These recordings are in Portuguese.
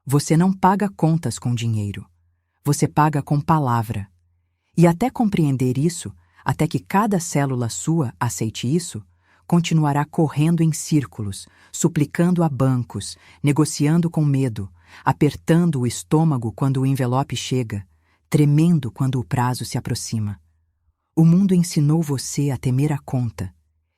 Você não paga contas com dinheiro. Você paga com palavra. E até compreender isso, até que cada célula sua aceite isso, continuará correndo em círculos, suplicando a bancos, negociando com medo, apertando o estômago quando o envelope chega, tremendo quando o prazo se aproxima. O mundo ensinou você a temer a conta.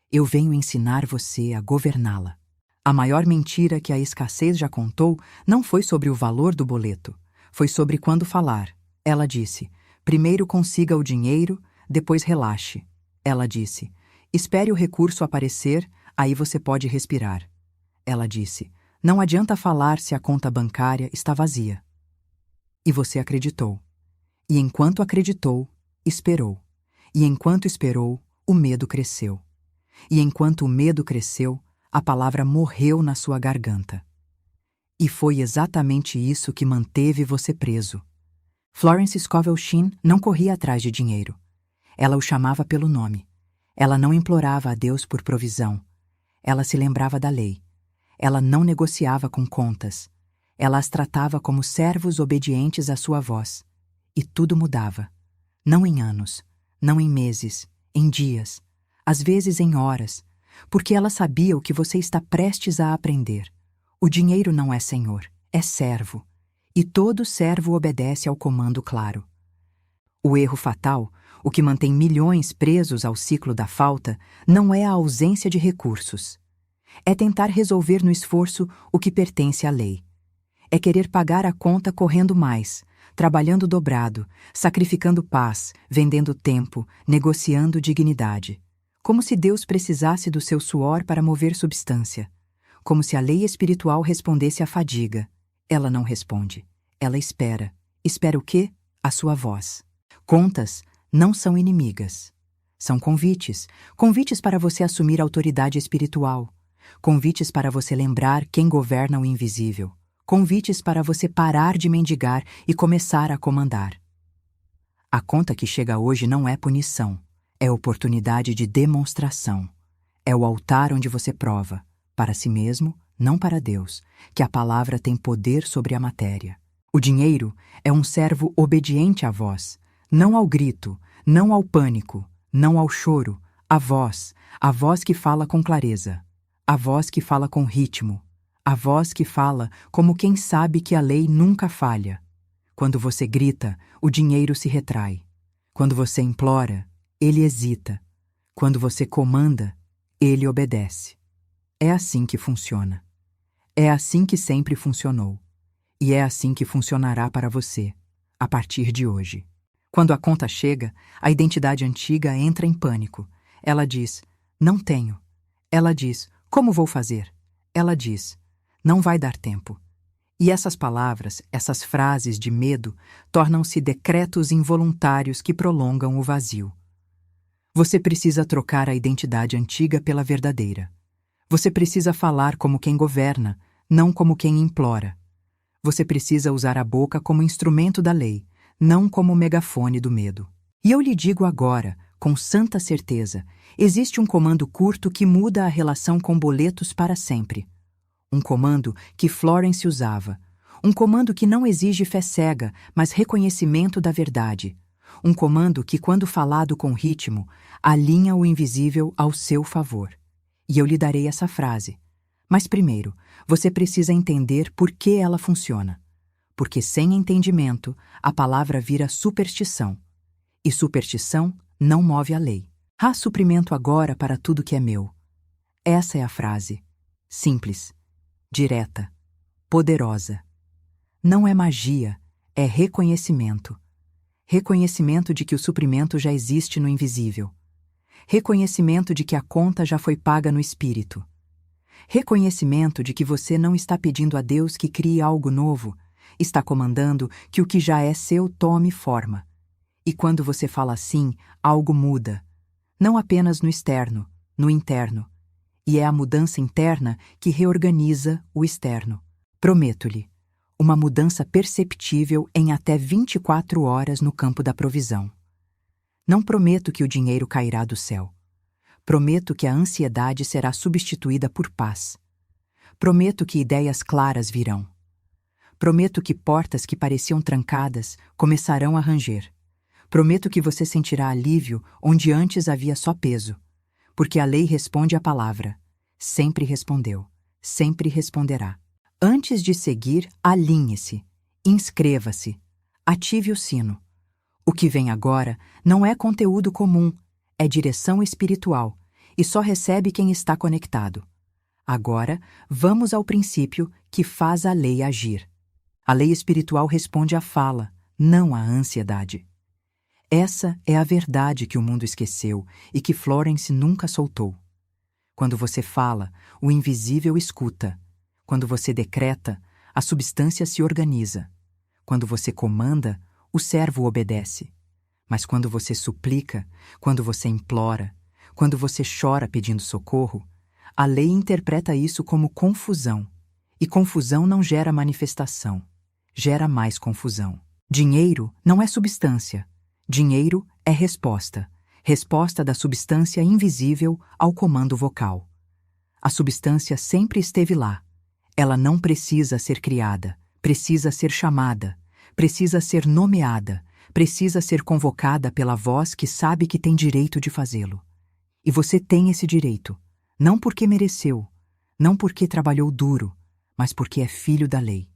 Eu venho ensinar você a governá-la. A maior mentira que a escassez já contou não foi sobre o valor do boleto, foi sobre quando falar. Ela disse: primeiro consiga o dinheiro, depois relaxe. Ela disse: espere o recurso aparecer, aí você pode respirar. Ela disse: não adianta falar se a conta bancária está vazia. E você acreditou. E enquanto acreditou, esperou. E enquanto esperou, o medo cresceu. E enquanto o medo cresceu, a palavra morreu na sua garganta. E foi exatamente isso que manteve você preso. Florence Scovel Shinn não corria atrás de dinheiro. Ela o chamava pelo nome. Ela não implorava a Deus por provisão. Ela se lembrava da lei. Ela não negociava com contas. Ela as tratava como servos obedientes à sua voz. E tudo mudava. Não em anos, não em meses, em dias, às vezes em horas, porque ela sabia o que você está prestes a aprender. O dinheiro não é senhor, é servo. E todo servo obedece ao comando claro. O erro fatal, o que mantém milhões presos ao ciclo da falta, não é a ausência de recursos. É tentar resolver no esforço o que pertence à lei. É querer pagar a conta correndo mais, trabalhando dobrado, sacrificando paz, vendendo tempo, negociando dignidade. Como se Deus precisasse do seu suor para mover substância. Como se a lei espiritual respondesse à fadiga. Ela não responde. Ela espera. Espera o quê? A sua voz. Contas não são inimigas. São convites. Convites para você assumir autoridade espiritual. Convites para você lembrar quem governa o invisível. Convites para você parar de mendigar e começar a comandar. A conta que chega hoje não é punição. É oportunidade de demonstração. É o altar onde você prova, para si mesmo, não para Deus, que a palavra tem poder sobre a matéria. O dinheiro é um servo obediente à voz, não ao grito, não ao pânico, não ao choro, a voz que fala com clareza, a voz que fala com ritmo, a voz que fala como quem sabe que a lei nunca falha. Quando você grita, o dinheiro se retrai. Quando você implora, ele hesita. Quando você comanda, ele obedece. É assim que funciona. É assim que sempre funcionou. E é assim que funcionará para você, a partir de hoje. Quando a conta chega, a identidade antiga entra em pânico. Ela diz: não tenho. Ela diz: como vou fazer? Ela diz: não vai dar tempo. E essas palavras, essas frases de medo, tornam-se decretos involuntários que prolongam o vazio. Você precisa trocar a identidade antiga pela verdadeira. Você precisa falar como quem governa, não como quem implora. Você precisa usar a boca como instrumento da lei, não como megafone do medo. E eu lhe digo agora, com santa certeza, existe um comando curto que muda a relação com boletos para sempre. Um comando que Florence usava. Um comando que não exige fé cega, mas reconhecimento da verdade. Um comando que, quando falado com ritmo, alinha o invisível ao seu favor. E eu lhe darei essa frase. Mas primeiro, você precisa entender por que ela funciona. Porque sem entendimento, a palavra vira superstição. E superstição não move a lei. Há suprimento agora para tudo que é meu. Essa é a frase. Simples, direta, poderosa. Não é magia, é reconhecimento. Reconhecimento de que o suprimento já existe no invisível. Reconhecimento de que a conta já foi paga no espírito. Reconhecimento de que você não está pedindo a Deus que crie algo novo, está comandando que o que já é seu tome forma. E quando você fala assim, algo muda. Não apenas no externo, no interno. E é a mudança interna que reorganiza o externo. Prometo-lhe, uma mudança perceptível em até 24 horas no campo da provisão. Não prometo que o dinheiro cairá do céu. Prometo que a ansiedade será substituída por paz. Prometo que ideias claras virão. Prometo que portas que pareciam trancadas começarão a ranger. Prometo que você sentirá alívio onde antes havia só peso. Porque a lei responde à palavra. Sempre respondeu. Sempre responderá. Antes de seguir, alinhe-se. Inscreva-se. Ative o sino. O que vem agora não é conteúdo comum, é direção espiritual, e só recebe quem está conectado. Agora, vamos ao princípio que faz a lei agir. A lei espiritual responde à fala, não à ansiedade. Essa é a verdade que o mundo esqueceu e que Florence nunca soltou. Quando você fala, o invisível escuta. Quando você decreta, a substância se organiza. Quando você comanda, o servo obedece. Mas quando você suplica, quando você implora, quando você chora pedindo socorro, a lei interpreta isso como confusão. E confusão não gera manifestação, gera mais confusão. Dinheiro não é substância. Dinheiro é resposta. Resposta da substância invisível ao comando vocal. A substância sempre esteve lá. Ela não precisa ser criada, precisa ser chamada, precisa ser nomeada, precisa ser convocada pela voz que sabe que tem direito de fazê-lo. E você tem esse direito, não porque mereceu, não porque trabalhou duro, mas porque é filho da lei.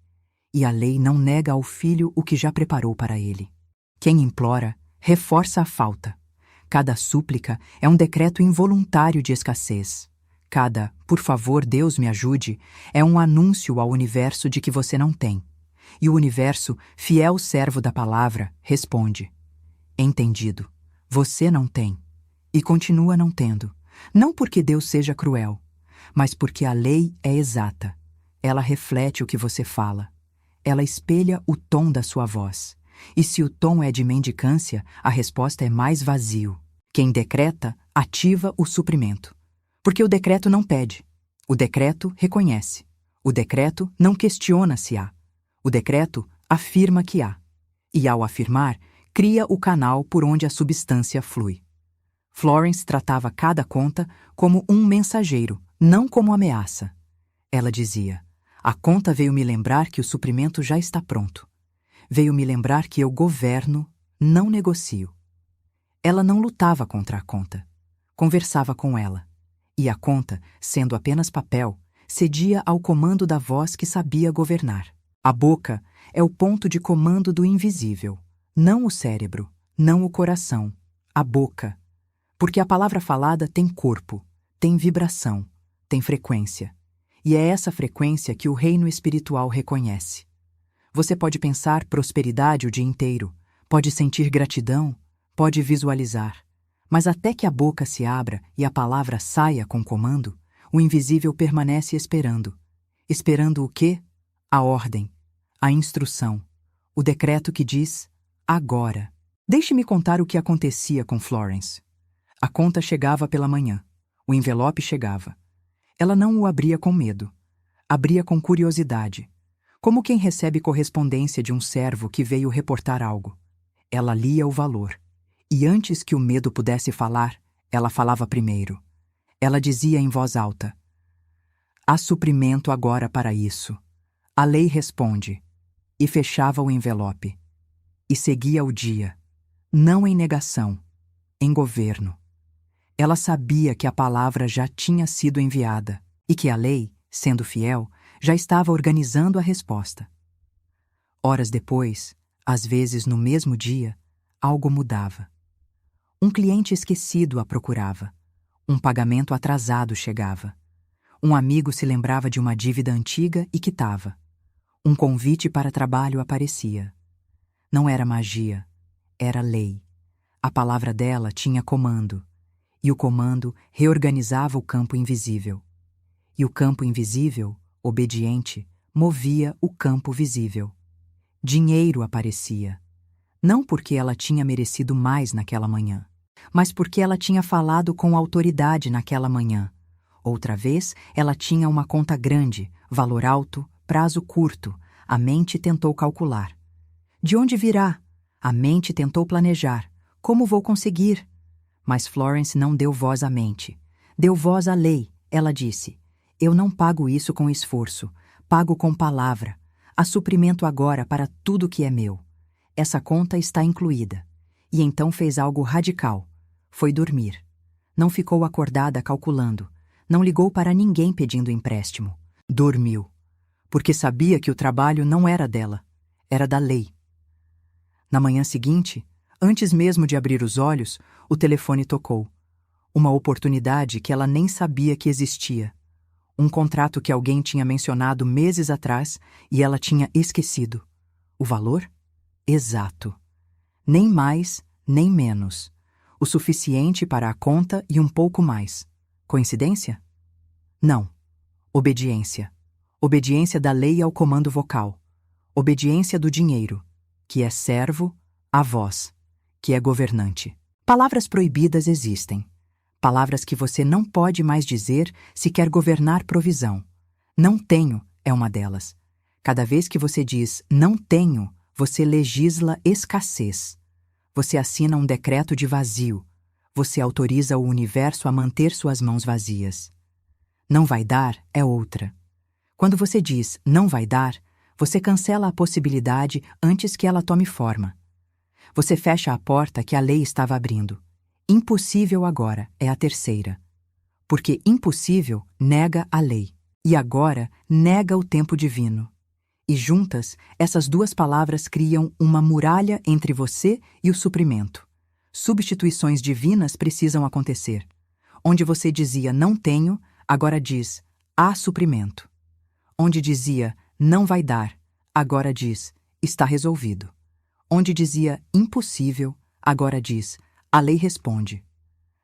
E a lei não nega ao filho o que já preparou para ele. Quem implora, reforça a falta. Cada súplica é um decreto involuntário de escassez. Cada, por favor, Deus me ajude, é um anúncio ao universo de que você não tem. E o universo, fiel servo da palavra, responde: entendido, você não tem. E continua não tendo. Não porque Deus seja cruel, mas porque a lei é exata. Ela reflete o que você fala. Ela espelha o tom da sua voz. E se o tom é de mendicância, a resposta é mais vazio. Quem decreta, ativa o suprimento. Porque o decreto não pede. O decreto reconhece. O decreto não questiona se há. O decreto afirma que há. E ao afirmar, cria o canal por onde a substância flui. Florence tratava cada conta como um mensageiro, não como ameaça. Ela dizia: a conta veio me lembrar que o suprimento já está pronto. Veio me lembrar que eu governo, não negocio. Ela não lutava contra a conta. Conversava com ela. E a conta, sendo apenas papel, cedia ao comando da voz que sabia governar. A boca é o ponto de comando do invisível, não o cérebro, não o coração, a boca. Porque a palavra falada tem corpo, tem vibração, tem frequência. E é essa frequência que o reino espiritual reconhece. Você pode pensar prosperidade o dia inteiro, pode sentir gratidão, pode visualizar. Mas até que a boca se abra e a palavra saia com comando, o invisível permanece esperando. Esperando o quê? A ordem, a instrução, o decreto que diz agora. Deixe-me contar o que acontecia com Florence. A conta chegava pela manhã. O envelope chegava. Ela não o abria com medo. Abria com curiosidade. Como quem recebe correspondência de um servo que veio reportar algo. Ela lia o valor. E antes que o medo pudesse falar, ela falava primeiro. Ela dizia em voz alta: há suprimento agora para isso. A lei responde. E fechava o envelope. E seguia o dia. Não em negação, em governo. Ela sabia que a palavra já tinha sido enviada e que a lei, sendo fiel, já estava organizando a resposta. Horas depois, às vezes no mesmo dia, algo mudava. Um cliente esquecido a procurava. Um pagamento atrasado chegava. Um amigo se lembrava de uma dívida antiga e quitava. Um convite para trabalho aparecia. Não era magia, era lei. A palavra dela tinha comando. E o comando reorganizava o campo invisível. E o campo invisível, obediente, movia o campo visível. Dinheiro aparecia. Não porque ela tinha merecido mais naquela manhã, mas porque ela tinha falado com autoridade naquela manhã. Outra vez, ela tinha uma conta grande, valor alto, prazo curto. A mente tentou calcular. De onde virá? A mente tentou planejar. Como vou conseguir? Mas Florence não deu voz à mente. Deu voz à lei. Ela disse: eu não pago isso com esforço. Pago com palavra. há suprimento agora para tudo que é meu. Essa conta está incluída. E então fez algo radical. Foi dormir. Não ficou acordada calculando. Não ligou para ninguém pedindo empréstimo. Dormiu. Porque sabia que o trabalho não era dela. Era da lei. Na manhã seguinte, antes mesmo de abrir os olhos, o telefone tocou. Uma oportunidade que ela nem sabia que existia. Um contrato que alguém tinha mencionado meses atrás e ela tinha esquecido. O valor? Exato. Nem mais, nem menos. O suficiente para a conta e um pouco mais. Coincidência? Não. Obediência. Obediência da lei ao comando vocal. Obediência do dinheiro, que é servo, à voz, que é governante. Palavras proibidas existem. Palavras que você não pode mais dizer se quer governar provisão. Não tenho é uma delas. Cada vez que você diz não tenho, você legisla escassez. Você assina um decreto de vazio. Você autoriza o universo a manter suas mãos vazias. Não vai dar é outra. Quando você diz não vai dar, você cancela a possibilidade antes que ela tome forma. Você fecha a porta que a lei estava abrindo. Impossível agora é a terceira. Porque impossível nega a lei. E agora nega o tempo divino. E juntas, essas duas palavras criam uma muralha entre você e o suprimento. Substituições divinas precisam acontecer. Onde você dizia não tenho, agora diz há suprimento. Onde dizia não vai dar, agora diz está resolvido. Onde dizia impossível, agora diz a lei responde.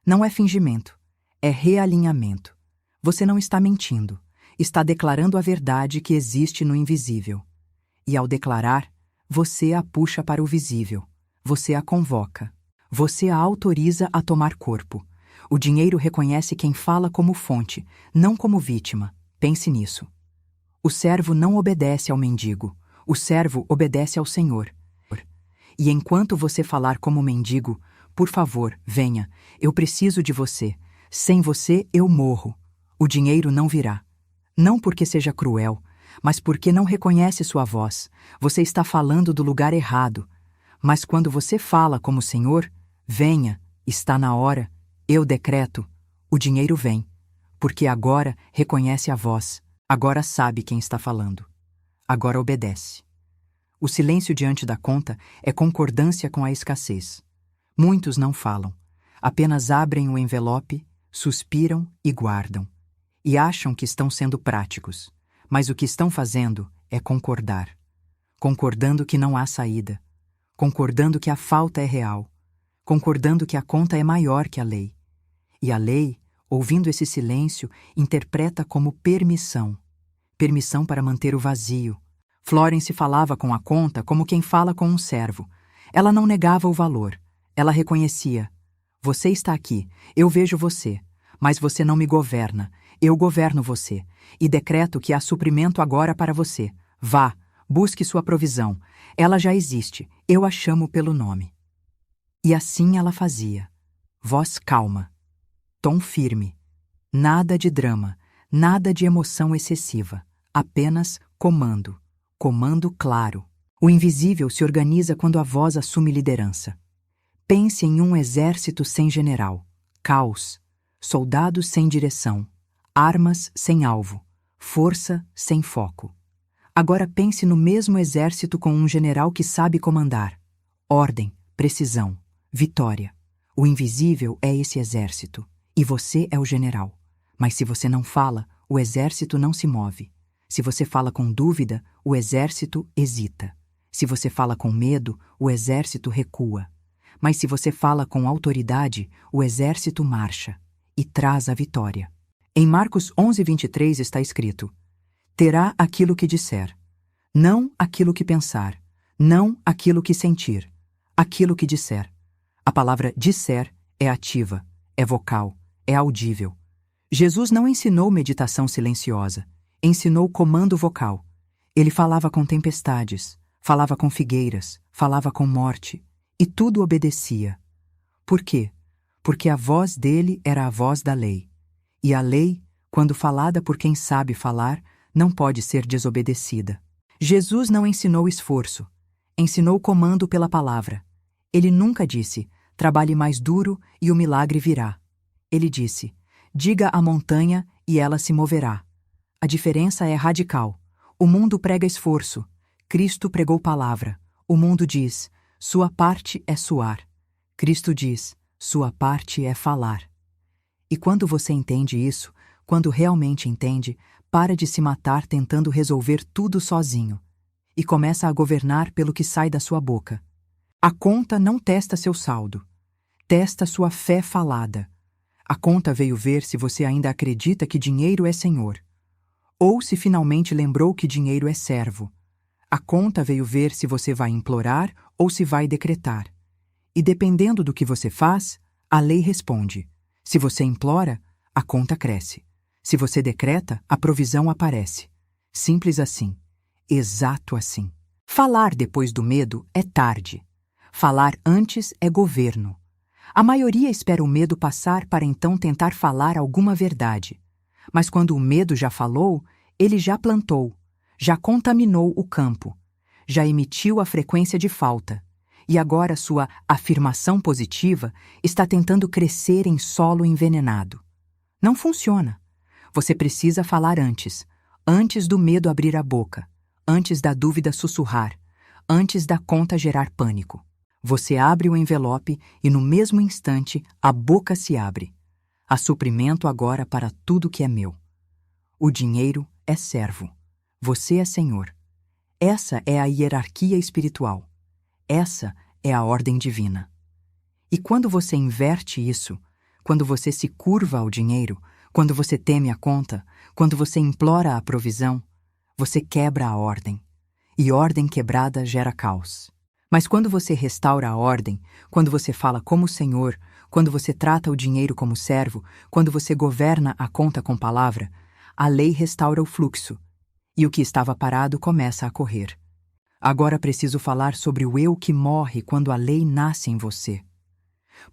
Não é fingimento, é realinhamento. Você não está mentindo, está declarando a verdade que existe no invisível. E ao declarar, você a puxa para o visível, você a convoca, você a autoriza a tomar corpo. O dinheiro reconhece quem fala como fonte, não como vítima. Pense nisso. O servo não obedece ao mendigo, o servo obedece ao Senhor. E enquanto você falar como mendigo, por favor, venha, eu preciso de você. Sem você, eu morro. O dinheiro não virá. Não porque seja cruel, mas porque não reconhece sua voz. Você está falando do lugar errado. Mas quando você fala como Senhor, venha, está na hora, eu decreto, o dinheiro vem. Porque agora reconhece a voz, agora sabe quem está falando. Agora obedece. O silêncio diante da conta é concordância com a escassez. Muitos não falam, apenas abrem o envelope, suspiram e guardam. E acham que estão sendo práticos, mas o que estão fazendo é concordar. Concordando que não há saída, concordando que a falta é real, concordando que a conta é maior que a lei. E a lei, ouvindo esse silêncio, interpreta como permissão. Permissão para manter o vazio. Florence falava com a conta como quem fala com um servo. Ela não negava o valor. Ela reconhecia. Você está aqui, eu vejo você, mas você não me governa, eu governo você, e decreto que há suprimento agora para você. Vá, busque sua provisão. Ela já existe, eu a chamo pelo nome. E assim ela fazia. Voz calma. Tom firme. Nada de drama, nada de emoção excessiva. Apenas comando. Comando claro. O invisível se organiza quando a voz assume liderança. Pense em um exército sem general. Caos. Soldados sem direção. Armas sem alvo. Força sem foco. Agora pense no mesmo exército com um general que sabe comandar. Ordem, precisão, vitória. O invisível é esse exército. E você é o general. Mas se você não fala, o exército não se move. Se você fala com dúvida, o exército hesita. Se você fala com medo, o exército recua. Mas se você fala com autoridade, o exército marcha e traz a vitória. Em Marcos 11:23 está escrito: terá aquilo que disser, não aquilo que pensar, não aquilo que sentir, aquilo que disser. A palavra disser é ativa, é vocal, é audível. Jesus não ensinou meditação silenciosa, ensinou comando vocal. Ele falava com tempestades, falava com figueiras, falava com morte, e tudo obedecia. Por quê? Porque a voz dele era a voz da lei. E a lei, quando falada por quem sabe falar, não pode ser desobedecida. Jesus não ensinou esforço, ensinou comando pela palavra. Ele nunca disse, trabalhe mais duro e o milagre virá. Ele disse, diga à montanha e ela se moverá. A diferença é radical. O mundo prega esforço, Cristo pregou palavra. O mundo diz, sua parte é suar. Cristo diz, sua parte é falar. E quando você entende isso, quando realmente entende, para de se matar tentando resolver tudo sozinho e começa a governar pelo que sai da sua boca. A conta não testa seu saldo, testa sua fé falada. A conta veio ver se você ainda acredita que dinheiro é senhor, ou se finalmente lembrou que dinheiro é servo. A conta veio ver se você vai implorar ou se vai decretar. E dependendo do que você faz, a lei responde. Se você implora, a conta cresce. Se você decreta, a provisão aparece. Simples assim. Exato assim. Falar depois do medo é tarde. Falar antes é governo. A maioria espera o medo passar para então tentar falar alguma verdade. Mas quando o medo já falou, ele já plantou, já contaminou o campo, já emitiu a frequência de falta. E agora sua afirmação positiva está tentando crescer em solo envenenado. Não funciona. Você precisa falar antes do medo abrir a boca, antes da dúvida sussurrar, antes da conta gerar pânico. Você abre o envelope e no mesmo instante a boca se abre. Há suprimento agora para tudo que é meu. O dinheiro é servo. Você é senhor. Essa é a hierarquia espiritual. Essa é a ordem divina. E quando você inverte isso, quando você se curva ao dinheiro, quando você teme a conta, quando você implora a provisão, você quebra a ordem. E ordem quebrada gera caos. Mas quando você restaura a ordem, quando você fala como Senhor, quando você trata o dinheiro como servo, quando você governa a conta com palavra, a lei restaura o fluxo. E o que estava parado começa a correr. Agora preciso falar sobre o eu que morre quando a lei nasce em você.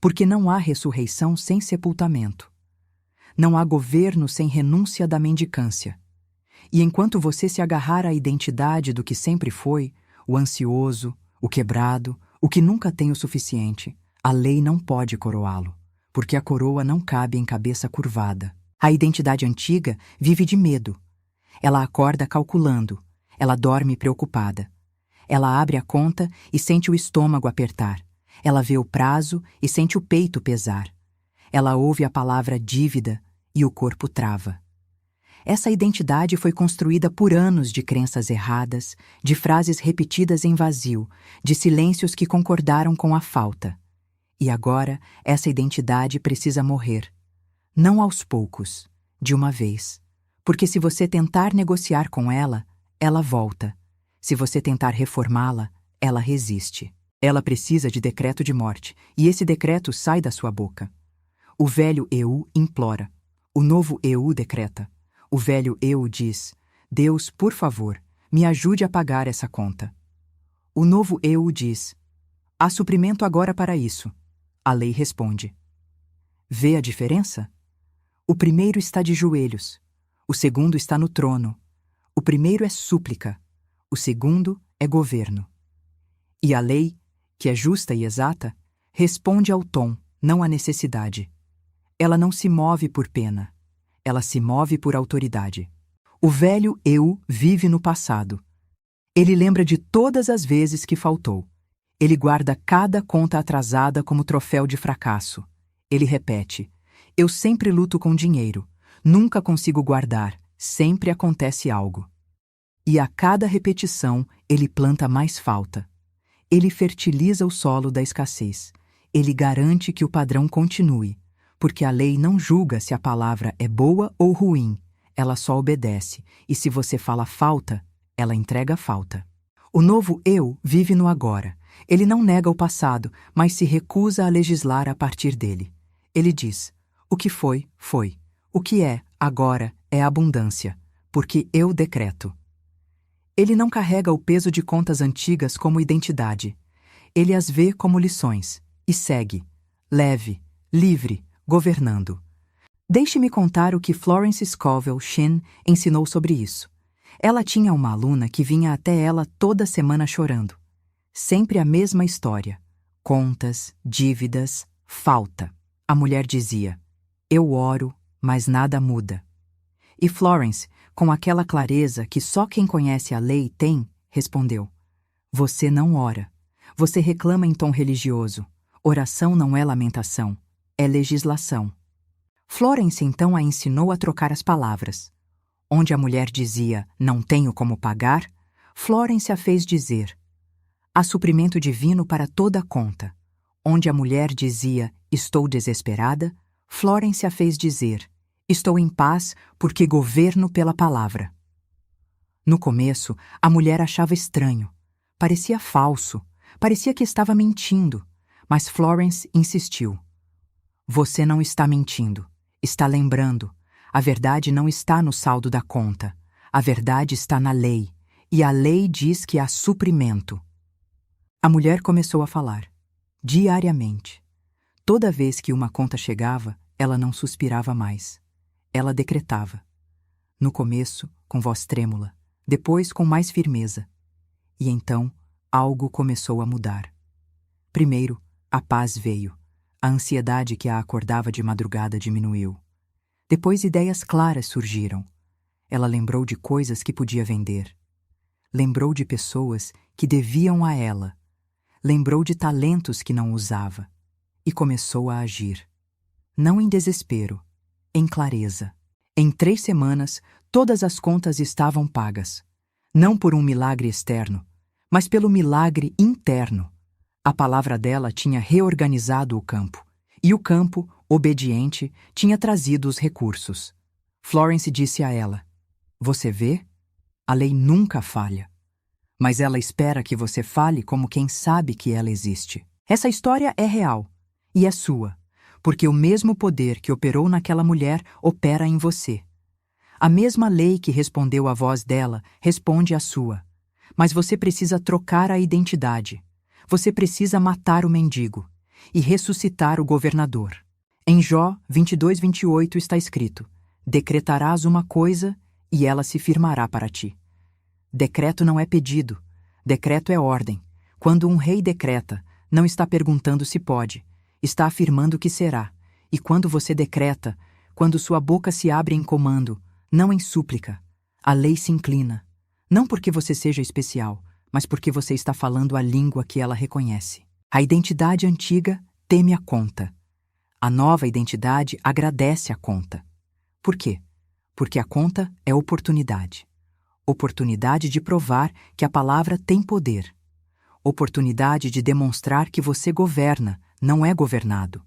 Porque não há ressurreição sem sepultamento. Não há governo sem renúncia da mendicância. E enquanto você se agarrar à identidade do que sempre foi, o ansioso, o quebrado, o que nunca tem o suficiente, a lei não pode coroá-lo, porque a coroa não cabe em cabeça curvada. A identidade antiga vive de medo. Ela acorda calculando, ela dorme preocupada. Ela abre a conta e sente o estômago apertar. Ela vê o prazo e sente o peito pesar. Ela ouve a palavra dívida e o corpo trava. Essa identidade foi construída por anos de crenças erradas, de frases repetidas em vazio, de silêncios que concordaram com a falta. E agora, essa identidade precisa morrer. Não aos poucos, de uma vez. Porque se você tentar negociar com ela, ela volta. Se você tentar reformá-la, ela resiste. Ela precisa de decreto de morte, e esse decreto sai da sua boca. O velho eu implora. O novo eu decreta. O velho eu diz, Deus, por favor, me ajude a pagar essa conta. O novo eu diz, há suprimento agora para isso. A lei responde. Vê a diferença? O primeiro está de joelhos. O segundo está no trono. O primeiro é súplica. O segundo é governo. E a lei, que é justa e exata, responde ao tom, não à necessidade. Ela não se move por pena. Ela se move por autoridade. O velho eu vive no passado. Ele lembra de todas as vezes que faltou. Ele guarda cada conta atrasada como troféu de fracasso. Ele repete, eu sempre luto com dinheiro, nunca consigo guardar, sempre acontece algo. E a cada repetição, ele planta mais falta. Ele fertiliza o solo da escassez. Ele garante que o padrão continue. Porque a lei não julga se a palavra é boa ou ruim, ela só obedece, e se você fala falta, ela entrega falta. O novo eu vive no agora. Ele não nega o passado, mas se recusa a legislar a partir dele. Ele diz, o que foi, foi. O que é, agora, é abundância, porque eu decreto. Ele não carrega o peso de contas antigas como identidade. Ele as vê como lições, e segue, leve, livre, governando. Deixe-me contar o que Florence Scovel Shinn ensinou sobre isso. Ela tinha uma aluna que vinha até ela toda semana chorando. Sempre a mesma história. Contas, dívidas, falta. A mulher dizia: "Eu oro, mas nada muda." E Florence, com aquela clareza que só quem conhece a lei tem, respondeu: "Você não ora. Você reclama em tom religioso. Oração não é lamentação, é legislação." Florence então a ensinou a trocar as palavras. Onde a mulher dizia: "Não tenho como pagar", Florence a fez dizer: "Há suprimento divino para toda a conta." Onde a mulher dizia: "Estou desesperada", Florence a fez dizer: "Estou em paz porque governo pela palavra." No começo, a mulher achava estranho. Parecia falso. Parecia que estava mentindo. Mas Florence insistiu: "Você não está mentindo. Está lembrando. A verdade não está no saldo da conta. A verdade está na lei. E a lei diz que há suprimento." A mulher começou a falar. Diariamente. Toda vez que uma conta chegava, ela não suspirava mais. Ela decretava. No começo, com voz trêmula. Depois, com mais firmeza. E então, algo começou a mudar. Primeiro, a paz veio. A ansiedade que a acordava de madrugada diminuiu. Depois, ideias claras surgiram. Ela lembrou de coisas que podia vender. Lembrou de pessoas que deviam a ela. Lembrou de talentos que não usava. E começou a agir. Não em desespero, em clareza. Em 3 semanas, todas as contas estavam pagas. Não por um milagre externo, mas pelo milagre interno. A palavra dela tinha reorganizado o campo. E o campo, obediente, tinha trazido os recursos. Florence disse a ela: "Você vê? A lei nunca falha. Mas ela espera que você fale como quem sabe que ela existe." Essa história é real. E é sua. Porque o mesmo poder que operou naquela mulher opera em você. A mesma lei que respondeu à voz dela responde à sua. Mas você precisa trocar a identidade. Você precisa matar o mendigo e ressuscitar o governador. Em Jó 22:28 está escrito: "Decretarás uma coisa e ela se firmará para ti." Decreto não é pedido. Decreto é ordem. Quando um rei decreta, não está perguntando se pode. Está afirmando que será. E quando você decreta, quando sua boca se abre em comando, não em súplica, a lei se inclina. Não porque você seja especial, mas porque você está falando a língua que ela reconhece. A identidade antiga teme a conta. A nova identidade agradece a conta. Por quê? Porque a conta é oportunidade. Oportunidade de provar que a palavra tem poder. Oportunidade de demonstrar que você governa, não é governado.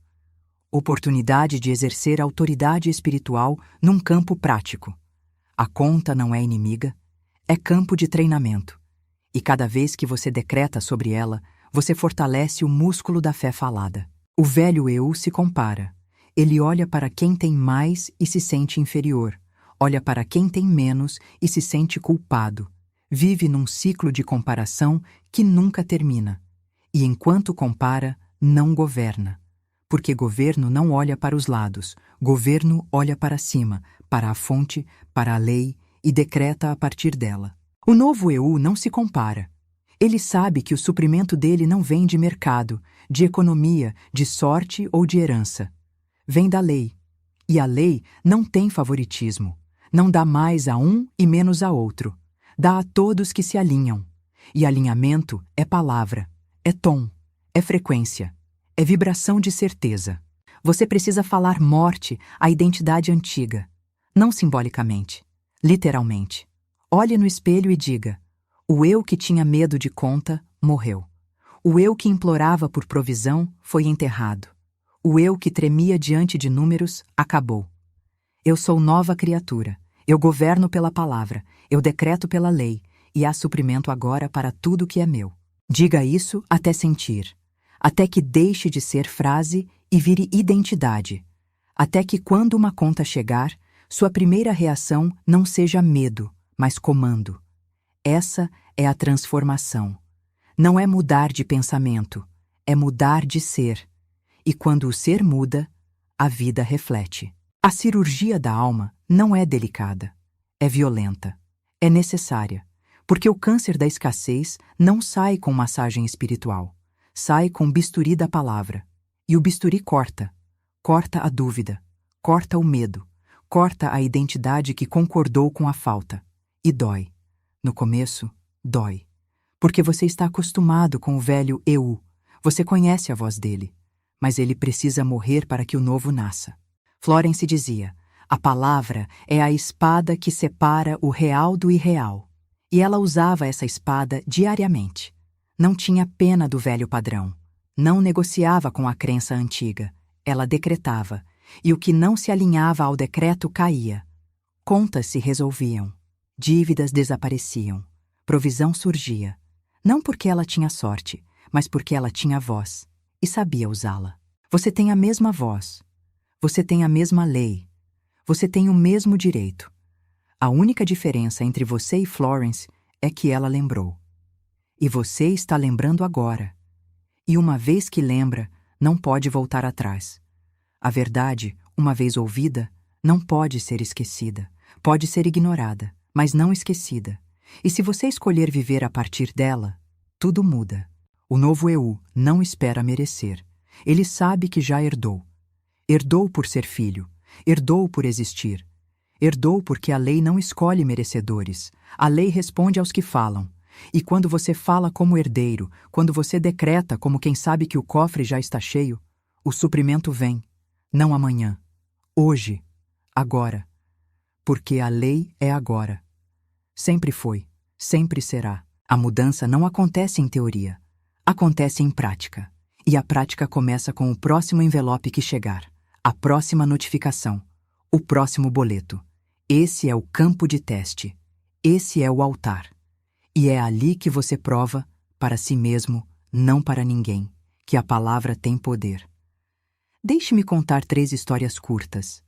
Oportunidade de exercer autoridade espiritual num campo prático. A conta não é inimiga, é campo de treinamento. E cada vez que você decreta sobre ela, você fortalece o músculo da fé falada. O velho eu se compara. Ele olha para quem tem mais e se sente inferior. Olha para quem tem menos e se sente culpado. Vive num ciclo de comparação que nunca termina. E enquanto compara, não governa. Porque governo não olha para os lados. Governo olha para cima, para a fonte, para a lei e decreta a partir dela. O novo eu não se compara. Ele sabe que o suprimento dele não vem de mercado, de economia, de sorte ou de herança. Vem da lei. E a lei não tem favoritismo. Não dá mais a um e menos a outro. Dá a todos que se alinham. E alinhamento é palavra, é tom, é frequência, é vibração de certeza. Você precisa falar morte à identidade antiga. Não simbolicamente, literalmente. Olhe no espelho e diga: o eu que tinha medo de conta morreu. O eu que implorava por provisão foi enterrado. O eu que tremia diante de números acabou. Eu sou nova criatura. Eu governo pela palavra. Eu decreto pela lei. E há suprimento agora para tudo que é meu. Diga isso até sentir. Até que deixe de ser frase e vire identidade. Até que quando uma conta chegar, sua primeira reação não seja medo, mas comando. Essa é a transformação. Não é mudar de pensamento, é mudar de ser. E quando o ser muda, a vida reflete. A cirurgia da alma não é delicada, é violenta, É necessária, porque o câncer da escassez não sai com massagem espiritual, sai com bisturi da palavra. E o bisturi corta a dúvida, corta o medo, corta a identidade que concordou com a falta. E dói. No começo, dói. Porque você está acostumado com o velho eu, você conhece a voz dele, mas ele precisa morrer para que o novo nasça. Florence dizia: a palavra é a espada que separa o real do irreal. E ela usava essa espada diariamente. Não tinha pena do velho padrão. Não negociava com a crença antiga. Ela decretava, e o que não se alinhava ao decreto caía. Contas se resolviam. Dívidas desapareciam. Provisão surgia. Não porque ela tinha sorte, mas porque ela tinha voz e sabia usá-la. Você tem a mesma voz. Você tem a mesma lei. Você tem o mesmo direito. A única diferença entre você e Florence é que ela lembrou. E você está lembrando agora. E uma vez que lembra, não pode voltar atrás. A verdade, uma vez ouvida, não pode ser esquecida. Pode ser ignorada, mas não esquecida. E se você escolher viver a partir dela, tudo muda. O novo eu não espera merecer. Ele sabe que já herdou. Herdou por ser filho. Herdou por existir. Herdou porque a lei não escolhe merecedores. A lei responde aos que falam. E quando você fala como herdeiro, quando você decreta como quem sabe que o cofre já está cheio, o suprimento vem. Não amanhã. Hoje. Agora. Porque a lei é agora. Sempre foi. Sempre será. A mudança não acontece em teoria. Acontece em prática. E a prática começa com o próximo envelope que chegar. A próxima notificação. O próximo boleto. Esse é o campo de teste. Esse é o altar. E é ali que você prova, para si mesmo, não para ninguém, que a palavra tem poder. Deixe-me contar 3 histórias curtas.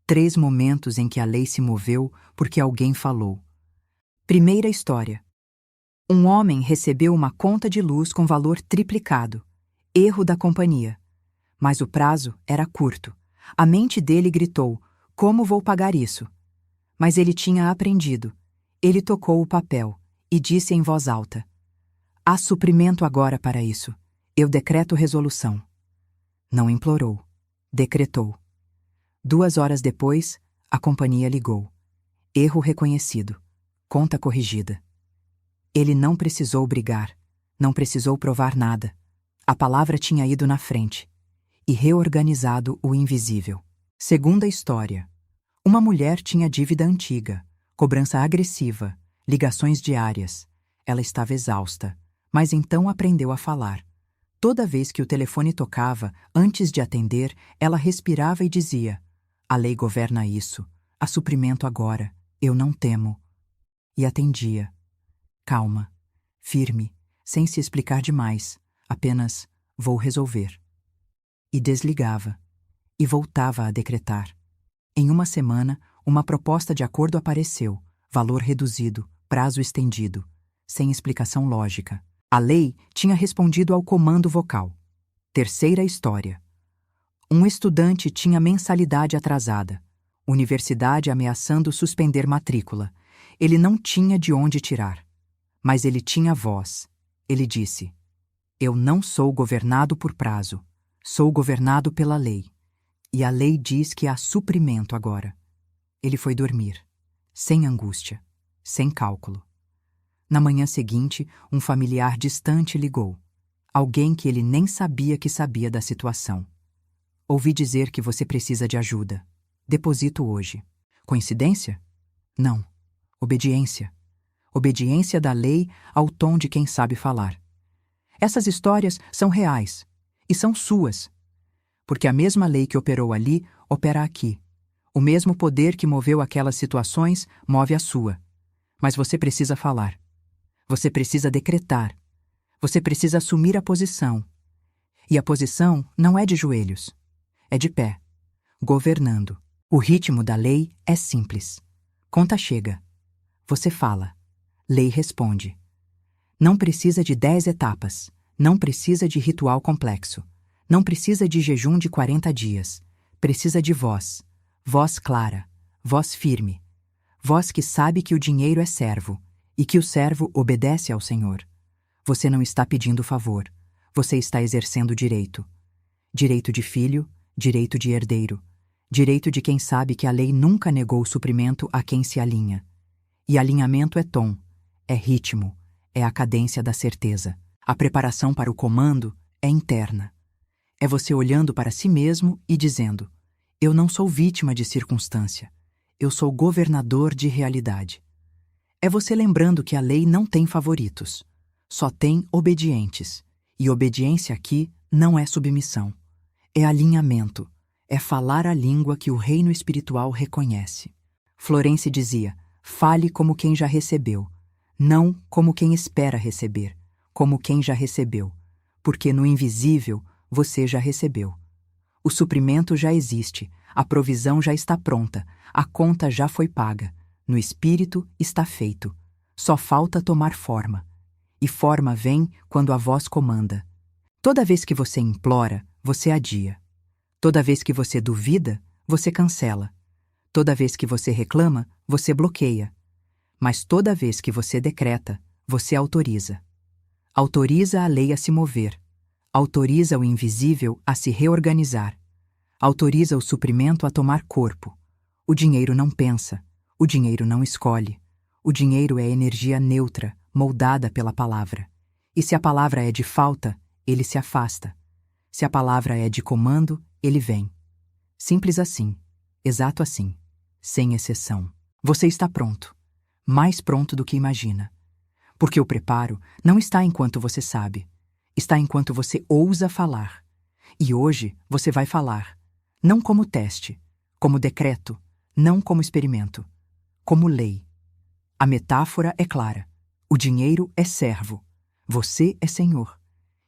3 momentos em que a lei se moveu porque alguém falou. Primeira história. Um homem recebeu uma conta de luz com valor triplicado. Erro da companhia. Mas o prazo era curto. A mente dele gritou: como vou pagar isso? Mas ele tinha aprendido. Ele tocou o papel e disse em voz alta: há suprimento agora para isso. Eu decreto resolução. Não implorou. Decretou. 2 horas depois, a companhia ligou. Erro reconhecido. Conta corrigida. Ele não precisou brigar. Não precisou provar nada. A palavra tinha ido na frente e reorganizado o invisível. Segunda história. Uma mulher tinha dívida antiga, cobrança agressiva, ligações diárias. Ela estava exausta, mas então aprendeu a falar. Toda vez que o telefone tocava, antes de atender, ela respirava e dizia: a lei governa isso. Há suprimento agora. Eu não temo. E atendia. Calma, firme, sem se explicar demais. Apenas: vou resolver. E desligava. E voltava a decretar. Em uma semana, uma proposta de acordo apareceu. Valor reduzido, prazo estendido. Sem explicação lógica. A lei tinha respondido ao comando vocal. Terceira história. Um estudante tinha mensalidade atrasada. Universidade ameaçando suspender matrícula. Ele não tinha de onde tirar. Mas ele tinha voz. Ele disse: eu não sou governado por prazo. Sou governado pela lei. E a lei diz que há suprimento agora. Ele foi dormir. Sem angústia. Sem cálculo. Na manhã seguinte, um familiar distante ligou. Alguém que ele nem sabia que sabia da situação. Ouvi dizer que você precisa de ajuda. Deposito hoje. Coincidência? Não. Obediência. Obediência da lei ao tom de quem sabe falar. Essas histórias são reais. E são suas. Porque a mesma lei que operou ali, opera aqui. O mesmo poder que moveu aquelas situações, move a sua. Mas você precisa falar. Você precisa decretar. Você precisa assumir a posição. E a posição não é de joelhos. É de pé. Governando. O ritmo da lei é simples. Conta chega. Você fala. Lei responde. Não precisa de 10 etapas. Não precisa de ritual complexo. Não precisa de jejum de 40 dias. Precisa de voz. Voz clara. Voz firme. Vós que sabe que o dinheiro é servo, e que o servo obedece ao Senhor. Você não está pedindo favor, você está exercendo direito. Direito de filho, direito de herdeiro, direito de quem sabe que a lei nunca negou suprimento a quem se alinha. E alinhamento é tom, é ritmo, é a cadência da certeza. A preparação para o comando é interna. É você olhando para si mesmo e dizendo: eu não sou vítima de circunstância, eu sou governador de realidade. É você lembrando que a lei não tem favoritos, só tem obedientes. E obediência aqui não é submissão. É alinhamento, é falar a língua que o reino espiritual reconhece. Florence dizia: fale como quem já recebeu, não como quem espera receber, como quem já recebeu, porque no invisível você já recebeu. O suprimento já existe, a provisão já está pronta, a conta já foi paga, no espírito está feito. Só falta tomar forma. E forma vem quando a voz comanda. Toda vez que você implora, você adia. Toda vez que você duvida, você cancela. Toda vez que você reclama, você bloqueia. Mas toda vez que você decreta, você autoriza. Autoriza a lei a se mover. Autoriza o invisível a se reorganizar. Autoriza o suprimento a tomar corpo. O dinheiro não pensa. O dinheiro não escolhe. O dinheiro é energia neutra, moldada pela palavra. E se a palavra é de falta, ele se afasta. Se a palavra é de comando, ele vem. Simples assim. Exato assim. Sem exceção. Você está pronto. Mais pronto do que imagina. Porque o preparo não está enquanto você sabe. Está enquanto você ousa falar. E hoje você vai falar. Não como teste, como decreto, não como experimento, como lei. A metáfora é clara. O dinheiro é servo. Você é senhor.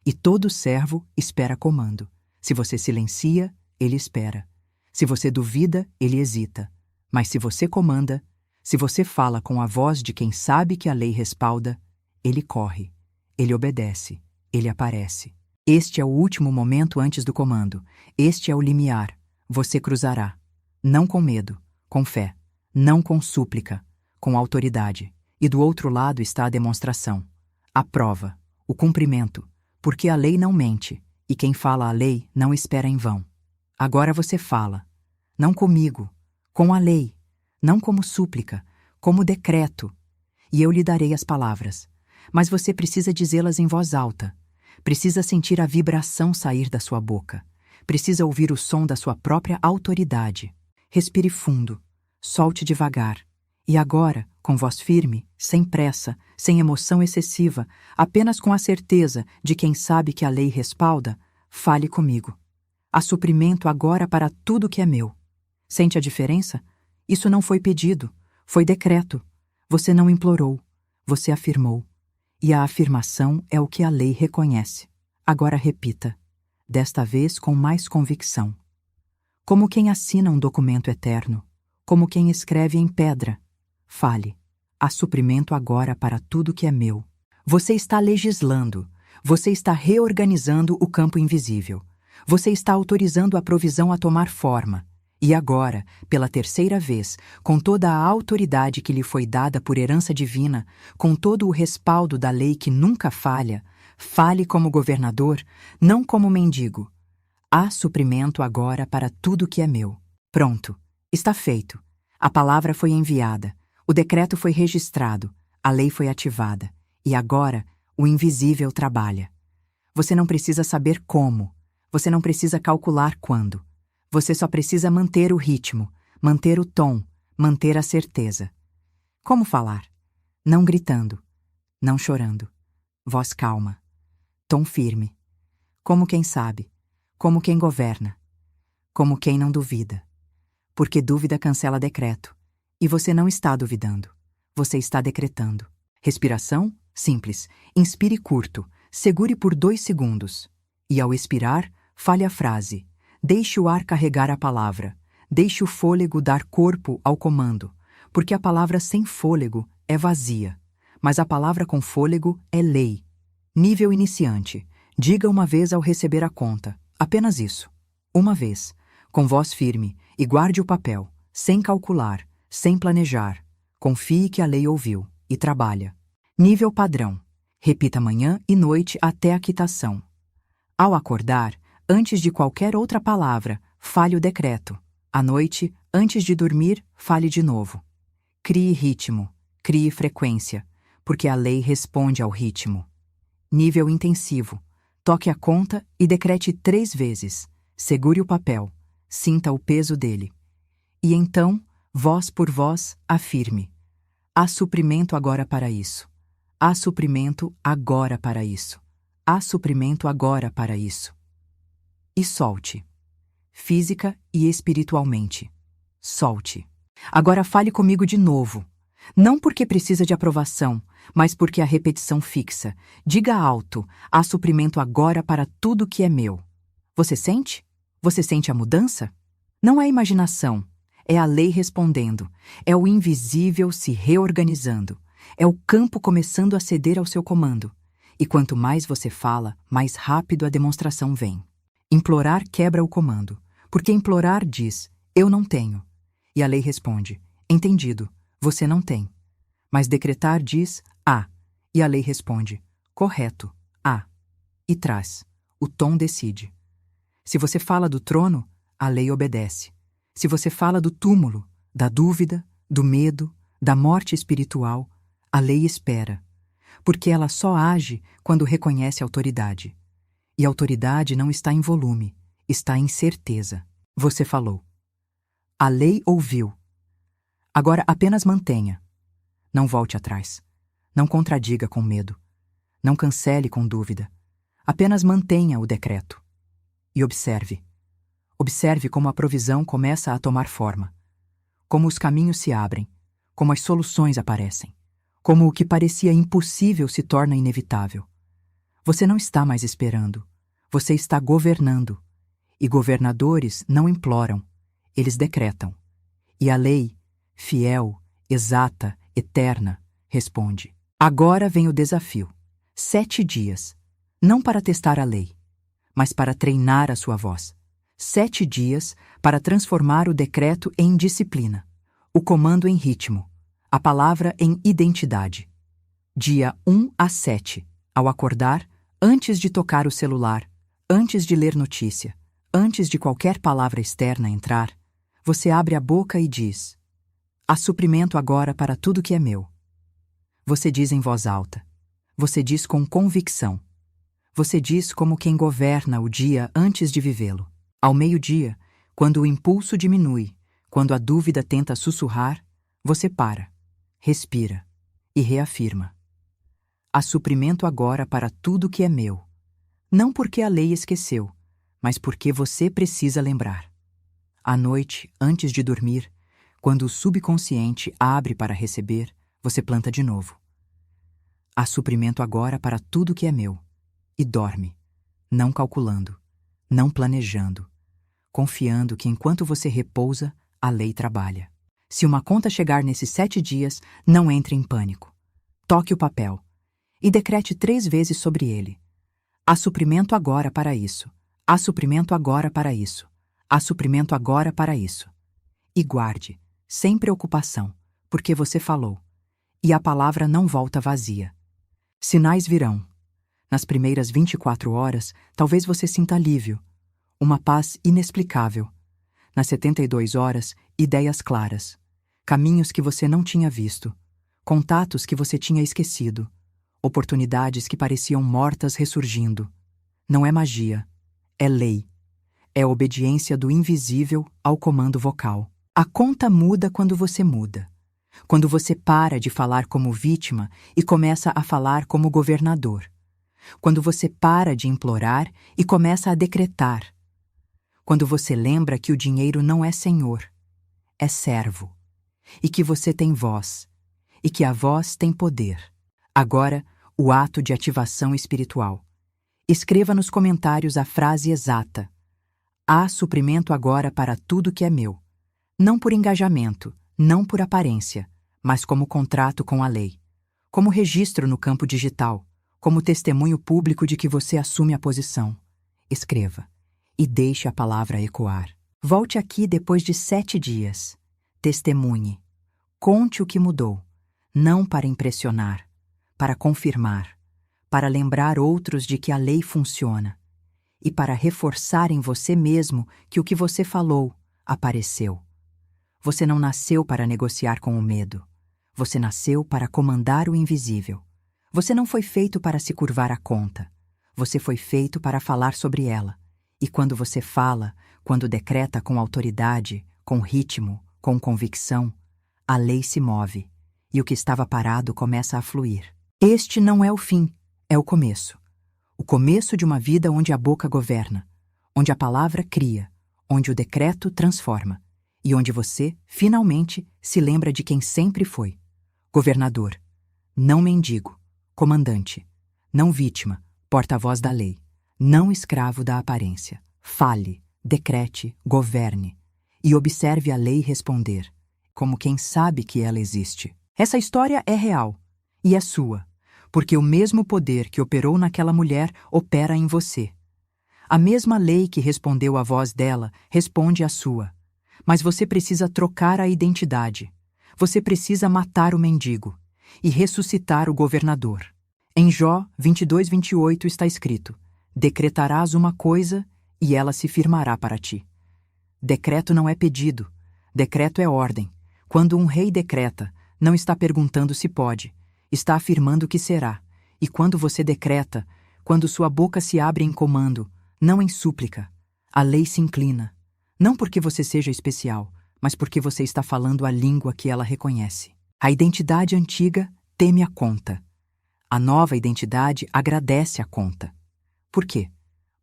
E todo servo espera comando. Se você silencia, ele espera. Se você duvida, ele hesita. Mas se você comanda, se você fala com a voz de quem sabe que a lei respalda, ele corre, ele obedece, ele aparece. Este é o último momento antes do comando. Este é o limiar. Você cruzará. Não com medo, com fé. Não com súplica, com autoridade. E do outro lado está a demonstração, a prova, o cumprimento, porque a lei não mente, e quem fala a lei não espera em vão. Agora você fala, não comigo, com a lei, não como súplica, como decreto, e eu lhe darei as palavras. Mas você precisa dizê-las em voz alta, precisa sentir a vibração sair da sua boca, precisa ouvir o som da sua própria autoridade. Respire fundo, solte devagar, e agora, com voz firme, sem pressa, sem emoção excessiva, apenas com a certeza de quem sabe que a lei respalda, fale comigo. Há suprimento agora para tudo que é meu. Sente a diferença? Isso não foi pedido, foi decreto. Você não implorou, você afirmou. E a afirmação é o que a lei reconhece. Agora repita, desta vez com mais convicção. Como quem assina um documento eterno, como quem escreve em pedra. Fale, há suprimento agora para tudo que é meu. Você está legislando, você está reorganizando o campo invisível. Você está autorizando a provisão a tomar forma. E agora, pela terceira vez, com toda a autoridade que lhe foi dada por herança divina, com todo o respaldo da lei que nunca falha, fale como governador, não como mendigo. Há suprimento agora para tudo que é meu. Pronto, está feito. A palavra foi enviada, o decreto foi registrado, a lei foi ativada. E agora, o invisível trabalha. Você não precisa saber como, você não precisa calcular quando. Você só precisa manter o ritmo, manter o tom, manter a certeza. Como falar? Não gritando, não chorando. Voz calma, tom firme. Como quem sabe, como quem governa, como quem não duvida. Porque dúvida cancela decreto. E você não está duvidando, você está decretando. Respiração? Simples. Inspire curto, segure por 2 segundos. E ao expirar, fale a frase. Deixe o ar carregar a palavra. Deixe o fôlego dar corpo ao comando. Porque a palavra sem fôlego é vazia. Mas a palavra com fôlego é lei. Nível iniciante. Diga uma vez ao receber a conta. Apenas isso. Uma vez. Com voz firme. E guarde o papel. Sem calcular. Sem planejar. Confie que a lei ouviu e trabalha. Nível padrão. Repita manhã e noite até a quitação. Ao acordar, antes de qualquer outra palavra, fale o decreto. À noite, antes de dormir, fale de novo. Crie ritmo, crie frequência, porque a lei responde ao ritmo. Nível intensivo. Toque a conta e decrete 3 vezes. Segure o papel. Sinta o peso dele. E então, voz por voz, afirme: há suprimento agora para isso. Há suprimento agora para isso. Há suprimento agora para isso. E solte. Física e espiritualmente. Solte. Agora fale comigo de novo. Não porque precisa de aprovação, mas porque a repetição fixa. Diga alto: há suprimento agora para tudo que é meu. Você sente? Você sente a mudança? Não é imaginação. É a lei respondendo. É o invisível se reorganizando. É o campo começando a ceder ao seu comando. E quanto mais você fala, mais rápido a demonstração vem. Implorar quebra o comando, porque implorar diz: eu não tenho. E a lei responde: entendido, você não tem. Mas decretar diz: há. E a lei responde: correto, há. E traz. O tom decide. Se você fala do trono, a lei obedece. Se você fala do túmulo, da dúvida, do medo, da morte espiritual, a lei espera, porque ela só age quando reconhece autoridade. E autoridade não está em volume, está em certeza. Você falou. A lei ouviu. Agora apenas mantenha. Não volte atrás. Não contradiga com medo. Não cancele com dúvida. Apenas mantenha o decreto. E observe. Observe como a provisão começa a tomar forma. Como os caminhos se abrem. Como as soluções aparecem. Como o que parecia impossível se torna inevitável. Você não está mais esperando. Você está governando. E governadores não imploram. Eles decretam. E a lei, fiel, exata, eterna, responde. Agora vem o desafio. 7 dias. Não para testar a lei, mas para treinar a sua voz. 7 dias para transformar o decreto em disciplina. O comando em ritmo. A palavra em identidade. Dia 1 a 7. Ao acordar, antes de tocar o celular, antes de ler notícia, antes de qualquer palavra externa entrar, você abre a boca e diz: há suprimento agora para tudo que é meu. Você diz em voz alta. Você diz com convicção. Você diz como quem governa o dia antes de vivê-lo. Ao meio-dia, quando o impulso diminui, quando a dúvida tenta sussurrar, você para, respira e reafirma. Há suprimento agora para tudo que é meu. Não porque a lei esqueceu, mas porque você precisa lembrar. À noite, antes de dormir, quando o subconsciente abre para receber, você planta de novo. Há suprimento agora para tudo que é meu. E dorme, não calculando, não planejando, confiando que enquanto você repousa, a lei trabalha. Se uma conta chegar nesses 7 dias, não entre em pânico. Toque o papel e decrete 3 vezes sobre ele. Há suprimento agora para isso. Há suprimento agora para isso. Há suprimento agora para isso. E guarde, sem preocupação, porque você falou. E a palavra não volta vazia. Sinais virão. Nas primeiras 24 horas, talvez você sinta alívio, uma paz inexplicável. Nas 72 horas, ideias claras, caminhos que você não tinha visto, contatos que você tinha esquecido, oportunidades que pareciam mortas ressurgindo. Não é magia, é lei. É obediência do invisível ao comando vocal. A conta muda quando você muda. Quando você para de falar como vítima e começa a falar como governador. Quando você para de implorar e começa a decretar. Quando você lembra que o dinheiro não é senhor, é servo. E que você tem voz. E que a voz tem poder. Agora, o ato de ativação espiritual. Escreva nos comentários a frase exata. Há suprimento agora para tudo que é meu. Não por engajamento, não por aparência, mas como contrato com a lei. Como registro no campo digital. Como testemunho público de que você assume a posição. Escreva. E deixe a palavra ecoar. Volte aqui depois de 7 dias. Testemunhe. Conte o que mudou, não para impressionar, para confirmar, para lembrar outros de que a lei funciona e para reforçar em você mesmo que o que você falou apareceu. Você não nasceu para negociar com o medo. Você nasceu para comandar o invisível. Você não foi feito para se curvar à conta. Você foi feito para falar sobre ela. E quando você fala, quando decreta com autoridade, com ritmo, com convicção, a lei se move, e o que estava parado começa a fluir. Este não é o fim, é o começo. O começo de uma vida onde a boca governa, onde a palavra cria, onde o decreto transforma, e onde você, finalmente, se lembra de quem sempre foi. Governador, não mendigo, comandante, não vítima, porta-voz da lei, não escravo da aparência. Fale, decrete, governe, e observe a lei responder, como quem sabe que ela existe. Essa história é real, e é sua, porque o mesmo poder que operou naquela mulher opera em você. A mesma lei que respondeu à voz dela responde à sua. Mas você precisa trocar a identidade. Você precisa matar o mendigo e ressuscitar o governador. Em Jó 22:28 está escrito: decretarás uma coisa e ela se firmará para ti. Decreto não é pedido, decreto é ordem. Quando um rei decreta, não está perguntando se pode, está afirmando que será. E quando você decreta, quando sua boca se abre em comando, não em súplica, a lei se inclina. Não porque você seja especial, mas porque você está falando a língua que ela reconhece. A identidade antiga teme a conta. A nova identidade agradece a conta. Por quê?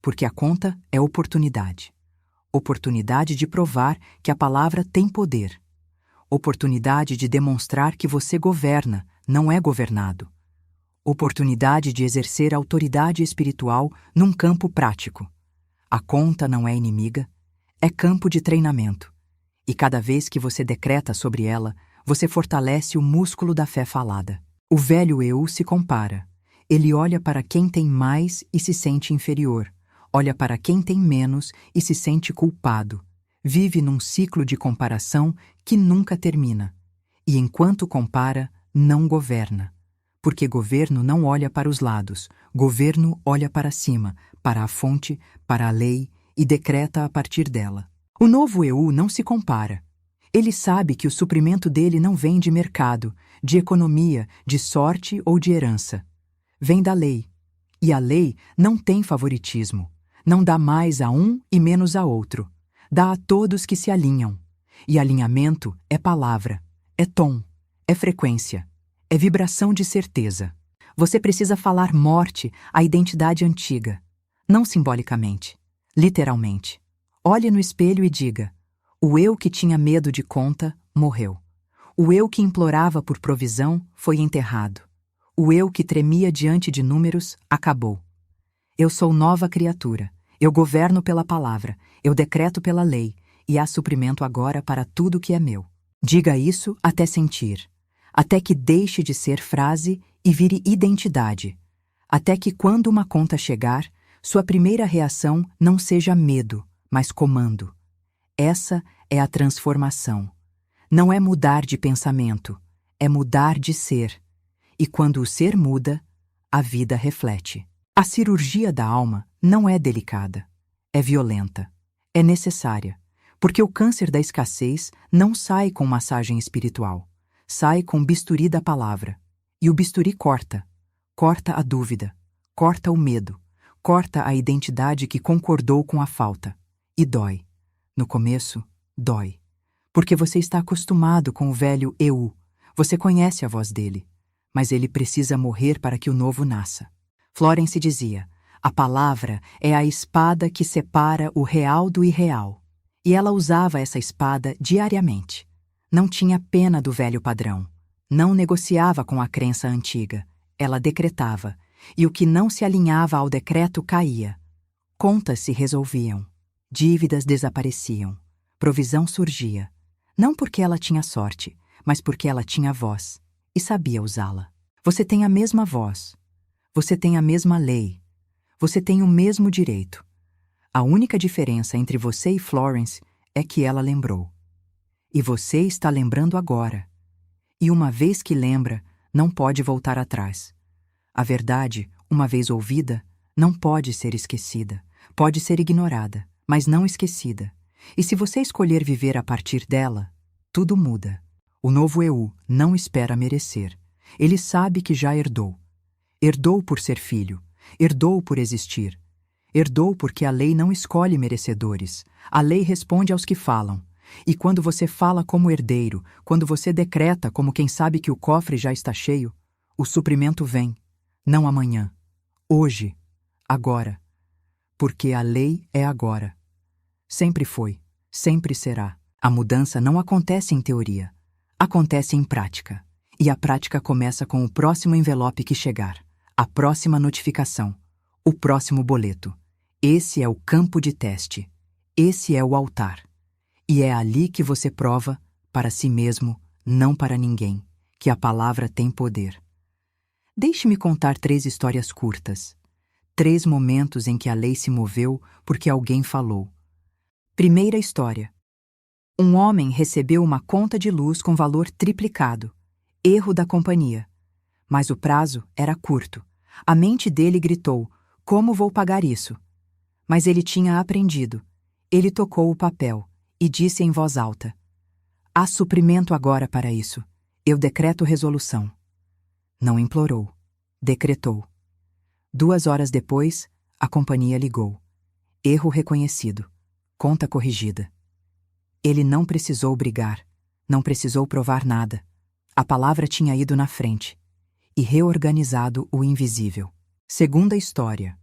Porque a conta é oportunidade. Oportunidade de provar que a palavra tem poder. Oportunidade de demonstrar que você governa, não é governado. Oportunidade de exercer autoridade espiritual num campo prático. A conta não é inimiga, é campo de treinamento. E cada vez que você decreta sobre ela, você fortalece o músculo da fé falada. O velho eu se compara. Ele olha para quem tem mais e se sente inferior. Olha para quem tem menos e se sente culpado. Vive num ciclo de comparação que nunca termina. E enquanto compara, não governa. Porque governo não olha para os lados. Governo olha para cima, para a fonte, para a lei e decreta a partir dela. O novo eu não se compara. Ele sabe que o suprimento dele não vem de mercado, de economia, de sorte ou de herança. Vem da lei. E a lei não tem favoritismo. Não dá mais a um e menos a outro. Dá a todos que se alinham. E alinhamento é palavra, é tom, é frequência, é vibração de certeza. Você precisa falar morte à identidade antiga. Não simbolicamente, literalmente. Olhe no espelho e diga: o eu que tinha medo de conta morreu. O eu que implorava por provisão foi enterrado. O eu que tremia diante de números acabou. Eu sou nova criatura. Eu governo pela palavra. Eu decreto pela lei. E há suprimento agora para tudo que é meu. Diga isso até sentir. Até que deixe de ser frase e vire identidade. Até que quando uma conta chegar, sua primeira reação não seja medo, mas comando. Essa é a transformação. Não é mudar de pensamento, é mudar de ser. E quando o ser muda, a vida reflete. A cirurgia da alma não é delicada, é violenta, é necessária, porque o câncer da escassez não sai com massagem espiritual, sai com bisturi da palavra. E o bisturi corta a dúvida, corta o medo, corta a identidade que concordou com a falta. E dói. No começo, dói. Porque você está acostumado com o velho eu, você conhece a voz dele, mas ele precisa morrer para que o novo nasça. Florence dizia: a palavra é a espada que separa o real do irreal. E ela usava essa espada diariamente. Não tinha pena do velho padrão. Não negociava com a crença antiga. Ela decretava, e o que não se alinhava ao decreto caía. Contas se resolviam. Dívidas desapareciam. Provisão surgia. Não porque ela tinha sorte, mas porque ela tinha voz e sabia usá-la. Você tem a mesma voz. Você tem a mesma lei. Você tem o mesmo direito. A única diferença entre você e Florence é que ela lembrou. E você está lembrando agora. E uma vez que lembra, não pode voltar atrás. A verdade, uma vez ouvida, não pode ser esquecida. Pode ser ignorada, mas não esquecida. E se você escolher viver a partir dela, tudo muda. O novo eu não espera merecer. Ele sabe que já herdou. Herdou por ser filho. Herdou por existir. Herdou porque a lei não escolhe merecedores. A lei responde aos que falam. E quando você fala como herdeiro, quando você decreta como quem sabe que o cofre já está cheio, o suprimento vem. Não amanhã. Hoje. Agora. Porque a lei é agora. Sempre foi. Sempre será. A mudança não acontece em teoria. Acontece em prática. E a prática começa com o próximo envelope que chegar. A próxima notificação. O próximo boleto. Esse é o campo de teste. Esse é o altar. E é ali que você prova, para si mesmo, não para ninguém, que a palavra tem poder. Deixe-me contar 3 histórias curtas. 3 momentos em que a lei se moveu porque alguém falou. Primeira história. Um homem recebeu uma conta de luz com valor triplicado. Erro da companhia. Mas o prazo era curto. A mente dele gritou: como vou pagar isso? Mas ele tinha aprendido. Ele tocou o papel e disse em voz alta: há suprimento agora para isso. Eu decreto resolução. Não implorou. Decretou. 2 horas depois, a companhia ligou. Erro reconhecido. Conta corrigida. Ele não precisou brigar. Não precisou provar nada. A palavra tinha ido na frente e reorganizado o invisível. Segunda história.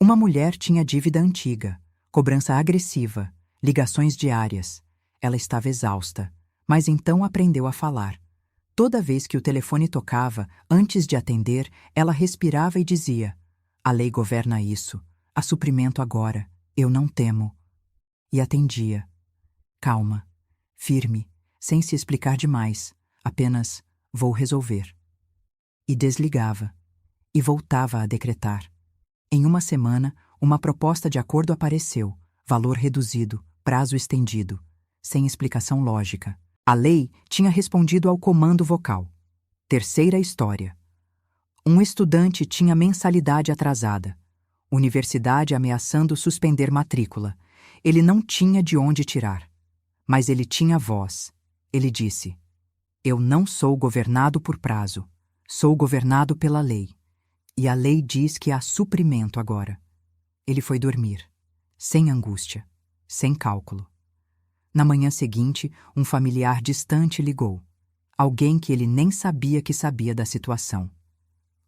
Uma mulher tinha dívida antiga, cobrança agressiva, ligações diárias. Ela estava exausta, mas então aprendeu a falar. Toda vez que o telefone tocava, antes de atender, ela respirava e dizia: a lei governa isso. Há suprimento agora. Eu não temo. E atendia. Calma, firme, sem se explicar demais. Apenas: vou resolver. E desligava. E voltava a decretar. Em uma semana, uma proposta de acordo apareceu. Valor reduzido, prazo estendido. Sem explicação lógica. A lei tinha respondido ao comando vocal. Terceira história. Um estudante tinha mensalidade atrasada. Universidade ameaçando suspender matrícula. Ele não tinha de onde tirar. Mas ele tinha voz. Ele disse: eu não sou governado por prazo. Sou governado pela lei. E a lei diz que há suprimento agora. Ele foi dormir. Sem angústia. Sem cálculo. Na manhã seguinte, um familiar distante ligou. Alguém que ele nem sabia que sabia da situação.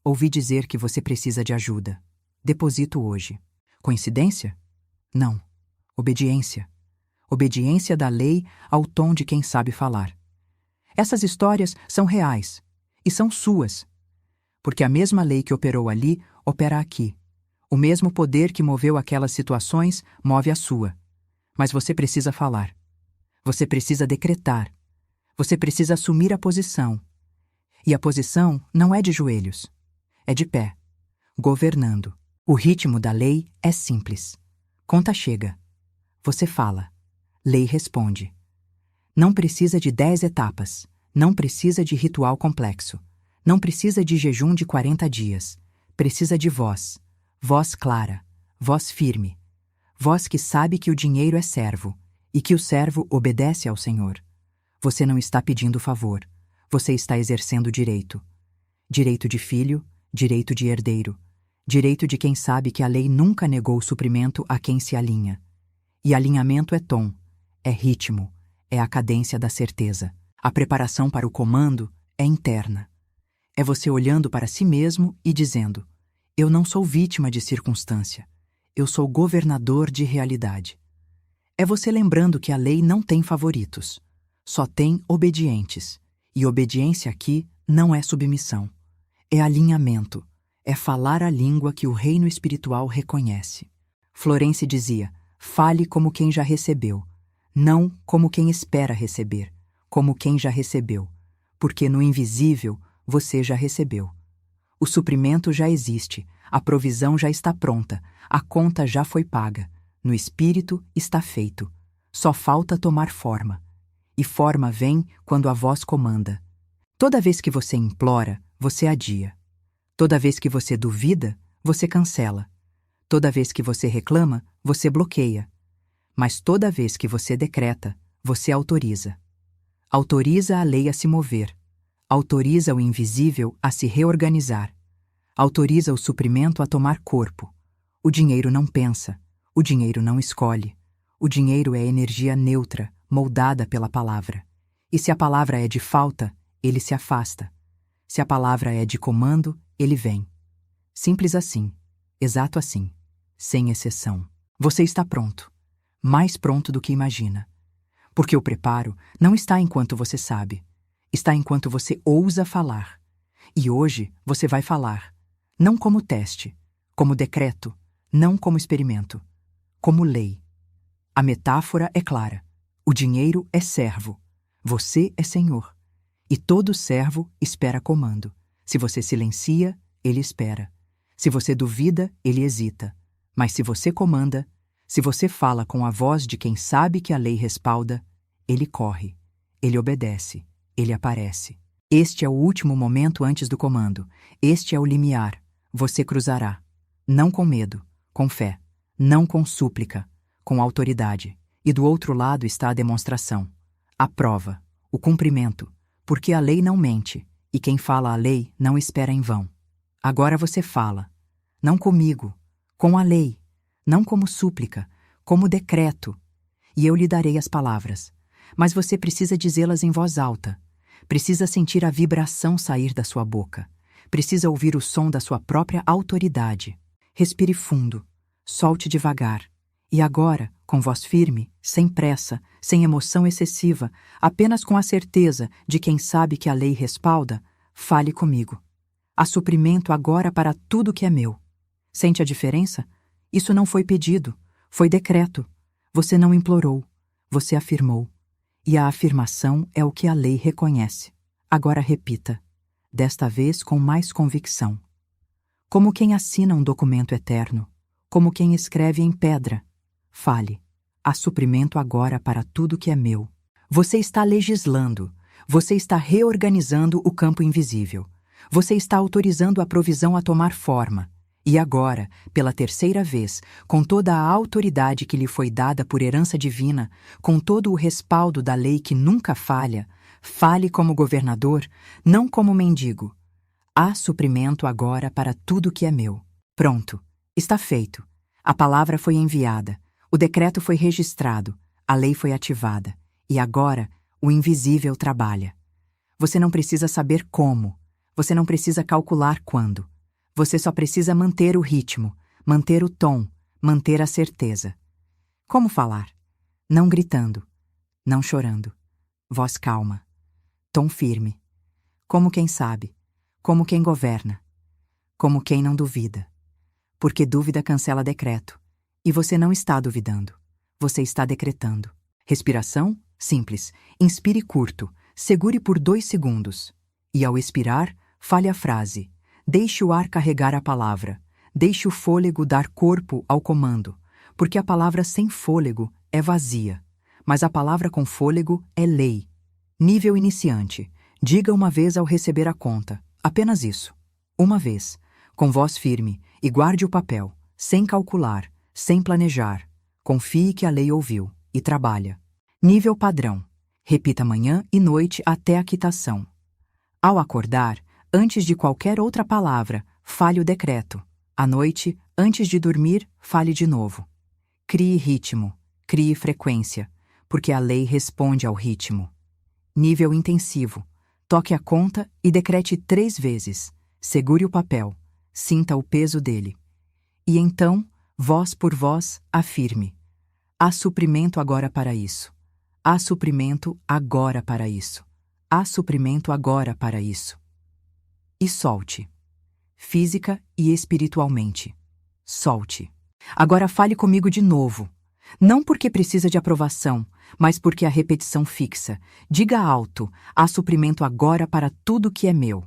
Ouvi dizer que você precisa de ajuda. Deposito hoje. Coincidência? Não. Obediência. Obediência da lei ao tom de quem sabe falar. Essas histórias são reais. E são suas. Porque a mesma lei que operou ali, opera aqui. O mesmo poder que moveu aquelas situações, move a sua. Mas você precisa falar. Você precisa decretar. Você precisa assumir a posição. E a posição não é de joelhos. É de pé. Governando. O ritmo da lei é simples. Conta chega. Você fala. Lei responde. Não precisa de 10 etapas. Não precisa de ritual complexo. Não precisa de jejum de 40 dias. Precisa de voz. Voz clara. Voz firme. Voz que sabe que o dinheiro é servo. E que o servo obedece ao Senhor. Você não está pedindo favor. Você está exercendo direito. Direito de filho, direito de herdeiro. Direito de quem sabe que a lei nunca negou o suprimento a quem se alinha. E alinhamento é tom, é ritmo, é a cadência da certeza. A preparação para o comando é interna. É você olhando para si mesmo e dizendo: eu não sou vítima de circunstância. Eu sou governador de realidade. É você lembrando que a lei não tem favoritos. Só tem obedientes. E obediência aqui não é submissão. É alinhamento. É falar a língua que o reino espiritual reconhece. Florence dizia: fale como quem já recebeu. Não como quem espera receber. Como quem já recebeu. Porque no invisível você já recebeu. O suprimento já existe. A provisão já está pronta. A conta já foi paga. No espírito está feito. Só falta tomar forma. E forma vem quando a voz comanda. Toda vez que você implora, você adia. Toda vez que você duvida, você cancela. Toda vez que você reclama, você bloqueia. Mas toda vez que você decreta, você autoriza. Autoriza a lei a se mover. Autoriza o invisível a se reorganizar. Autoriza o suprimento a tomar corpo. O dinheiro não pensa. O dinheiro não escolhe. O dinheiro é energia neutra, moldada pela palavra. E se a palavra é de falta, ele se afasta. Se a palavra é de comando, ele vem. Simples assim. Exato assim. Sem exceção. Você está pronto. Mais pronto do que imagina. Porque o preparo não está enquanto você sabe. Está enquanto você ousa falar. E hoje você vai falar. Não como teste, como decreto, não como experimento. Como lei. A metáfora é clara. O dinheiro é servo. Você é senhor. E todo servo espera comando. Se você silencia, ele espera. Se você duvida, ele hesita. Mas se você comanda, se você fala com a voz de quem sabe que a lei respalda, ele corre, ele obedece, ele aparece. Este é o último momento antes do comando. Este é o limiar. Você cruzará. Não com medo, com fé. Não com súplica, com autoridade. E do outro lado está a demonstração, a prova, o cumprimento, porque a lei não mente, e quem fala a lei não espera em vão. Agora você fala, não comigo, com a lei, não como súplica, como decreto, e eu lhe darei as palavras. Mas você precisa dizê-las em voz alta, precisa sentir a vibração sair da sua boca, precisa ouvir o som da sua própria autoridade. Respire fundo, solte devagar. E agora, com voz firme, sem pressa, sem emoção excessiva, apenas com a certeza de quem sabe que a lei respalda, fale comigo. Há suprimento agora para tudo que é meu. Sente a diferença? Isso não foi pedido, foi decreto. Você não implorou, você afirmou. E a afirmação é o que a lei reconhece. Agora repita, desta vez com mais convicção. Como quem assina um documento eterno, como quem escreve em pedra. Fale. Há suprimento agora para tudo que é meu. Você está legislando. Você está reorganizando o campo invisível. Você está autorizando a provisão a tomar forma. E agora, pela terceira vez, com toda a autoridade que lhe foi dada por herança divina, com todo o respaldo da lei que nunca falha, fale como governador, não como mendigo. Há suprimento agora para tudo que é meu. Pronto. Está feito. A palavra foi enviada. O decreto foi registrado, a lei foi ativada, e agora o invisível trabalha. Você não precisa saber como, você não precisa calcular quando. Você só precisa manter o ritmo, manter o tom, manter a certeza. Como falar? Não gritando, não chorando. Voz calma, tom firme. Como quem sabe, como quem governa, como quem não duvida. Porque dúvida cancela decreto. E você não está duvidando. Você está decretando. Respiração? Simples. Inspire curto. Segure por 2 segundos. E ao expirar, fale a frase. Deixe o ar carregar a palavra. Deixe o fôlego dar corpo ao comando. Porque a palavra sem fôlego é vazia. Mas a palavra com fôlego é lei. Nível iniciante. Diga uma vez ao receber a conta. Apenas isso. Uma vez. Com voz firme. E guarde o papel. Sem calcular. Sem planejar. Confie que a lei ouviu e trabalha. Nível padrão. Repita manhã e noite até a quitação. Ao acordar, antes de qualquer outra palavra, fale o decreto. À noite, antes de dormir, fale de novo. Crie ritmo, crie frequência, porque a lei responde ao ritmo. Nível intensivo. Toque a conta e decrete 3 vezes. Segure o papel. Sinta o peso dele. E então, voz por voz, afirme. Há suprimento agora para isso. Há suprimento agora para isso. Há suprimento agora para isso. E solte. Física e espiritualmente. Solte. Agora fale comigo de novo. Não porque precisa de aprovação, mas porque a repetição fixa. Diga alto, há suprimento agora para tudo que é meu.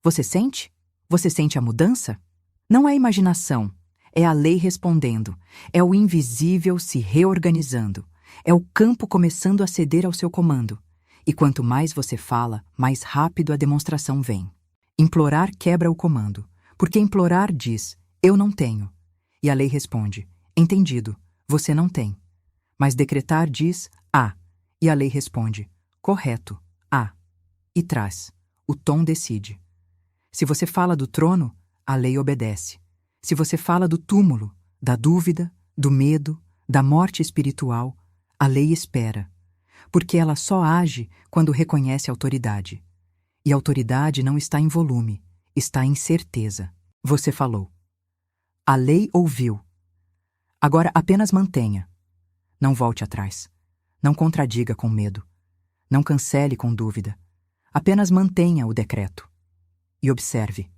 Você sente? Você sente a mudança? Não é imaginação. É a lei respondendo, é o invisível se reorganizando, é o campo começando a ceder ao seu comando. e quanto mais você fala, mais rápido a demonstração vem. Implorar quebra o comando, porque implorar diz, eu não tenho. E a lei responde, entendido, você não tem. Mas decretar diz, há. E a lei responde, correto, há. E traz. O tom decide. Se você fala do trono, a lei obedece. Se você fala do túmulo, da dúvida, do medo, da morte espiritual, a lei espera. Porque ela só age quando reconhece autoridade. E autoridade não está em volume, está em certeza. Você falou. A lei ouviu. Agora apenas mantenha. Não volte atrás. Não contradiga com medo. Não cancele com dúvida. Apenas mantenha o decreto. E observe.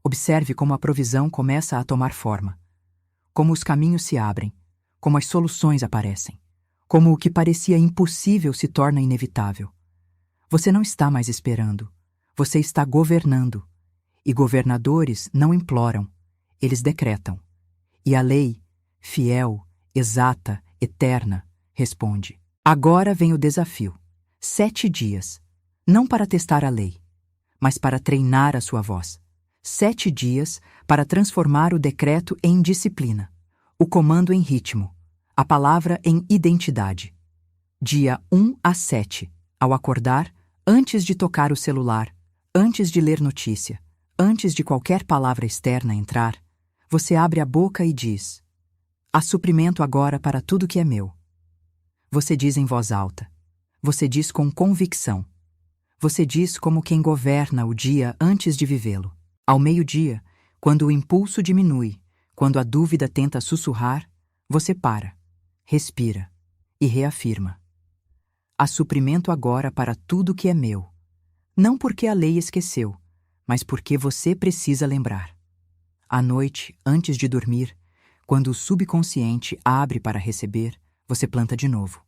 Observe como a provisão começa a tomar forma. Como os caminhos se abrem. Como as soluções aparecem. Como o que parecia impossível se torna inevitável. Você não está mais esperando. Você está governando. E governadores não imploram. Eles decretam. E a lei, fiel, exata, eterna, responde. Agora vem o desafio. 7 dias. Não para testar a lei, mas para treinar a sua voz. 7 dias para transformar o decreto em disciplina. O comando em ritmo. A palavra em identidade. Dia 1 a 7. Ao acordar, antes de tocar o celular, antes de ler notícia, antes de qualquer palavra externa entrar, você abre a boca e diz: há suprimento agora para tudo que é meu. Você diz em voz alta. Você diz com convicção. Você diz como quem governa o dia antes de vivê-lo. Ao meio-dia, quando o impulso diminui, quando a dúvida tenta sussurrar, você para, respira e reafirma. Há suprimento agora para tudo que é meu. Não porque a lei esqueceu, mas porque você precisa lembrar. À noite, antes de dormir, quando o subconsciente abre para receber, você planta de novo.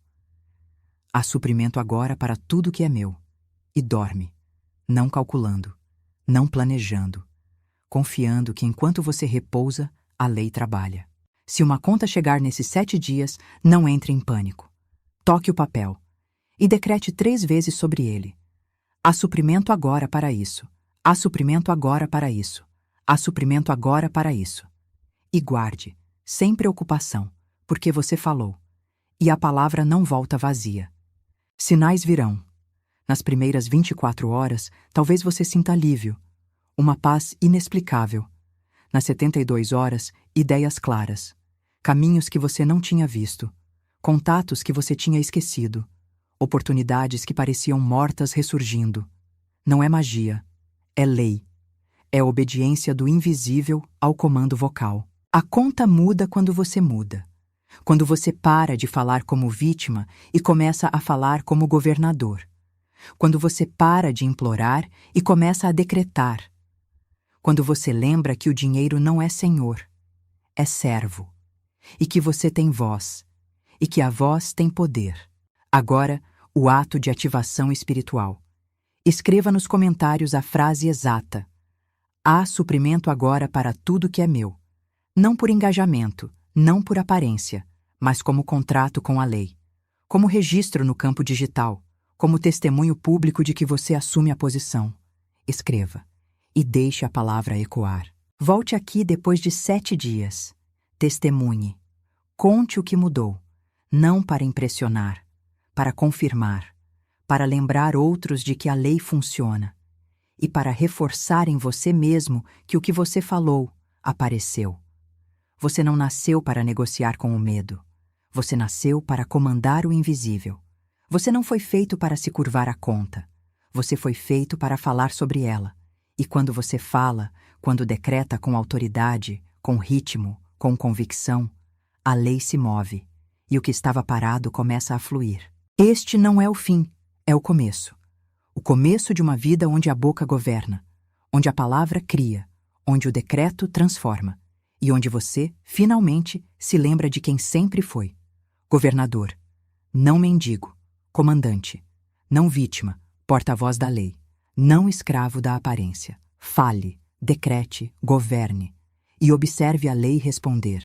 Há suprimento agora para tudo que é meu. E dorme, não calculando, não planejando, confiando que enquanto você repousa, a lei trabalha. Se uma conta chegar nesses 7 dias, não entre em pânico. Toque o papel e decrete 3 vezes sobre ele. Há suprimento agora para isso. Há suprimento agora para isso. Há suprimento agora para isso. E guarde, sem preocupação, porque você falou. E a palavra não volta vazia. Sinais virão. Nas primeiras 24 horas, talvez você sinta alívio, uma paz inexplicável. Nas 72 horas, ideias claras, caminhos que você não tinha visto, contatos que você tinha esquecido, oportunidades que pareciam mortas ressurgindo. Não é magia, é lei. É obediência do invisível ao comando vocal. A conta muda quando você muda. Quando você para de falar como vítima e começa a falar como governador. Quando você para de implorar e começa a decretar. Quando você lembra que o dinheiro não é senhor, é servo. E que você tem voz. E que a voz tem poder. Agora, o ato de ativação espiritual. Escreva nos comentários a frase exata. Há suprimento agora para tudo que é meu. Não por engajamento, não por aparência, mas como contrato com a lei. Como registro no campo digital. Como testemunho público de que você assume a posição. Escreva. E deixe a palavra ecoar. Volte aqui depois de 7 dias. Testemunhe. Conte o que mudou. Não para impressionar, para confirmar, para lembrar outros de que a lei funciona. E para reforçar em você mesmo que o que você falou apareceu. Você não nasceu para negociar com o medo. Você nasceu para comandar o invisível. Você não foi feito para se curvar à conta. Você foi feito para falar sobre ela. E quando você fala, quando decreta com autoridade, com ritmo, com convicção, a lei se move, e o que estava parado começa a fluir. Este não é o fim, é o começo. O começo de uma vida onde a boca governa, onde a palavra cria, onde o decreto transforma, e onde você, finalmente, se lembra de quem sempre foi. Governador, não mendigo. Comandante, não vítima, porta-voz da lei, não escravo da aparência. Fale, decrete, governe e observe a lei responder.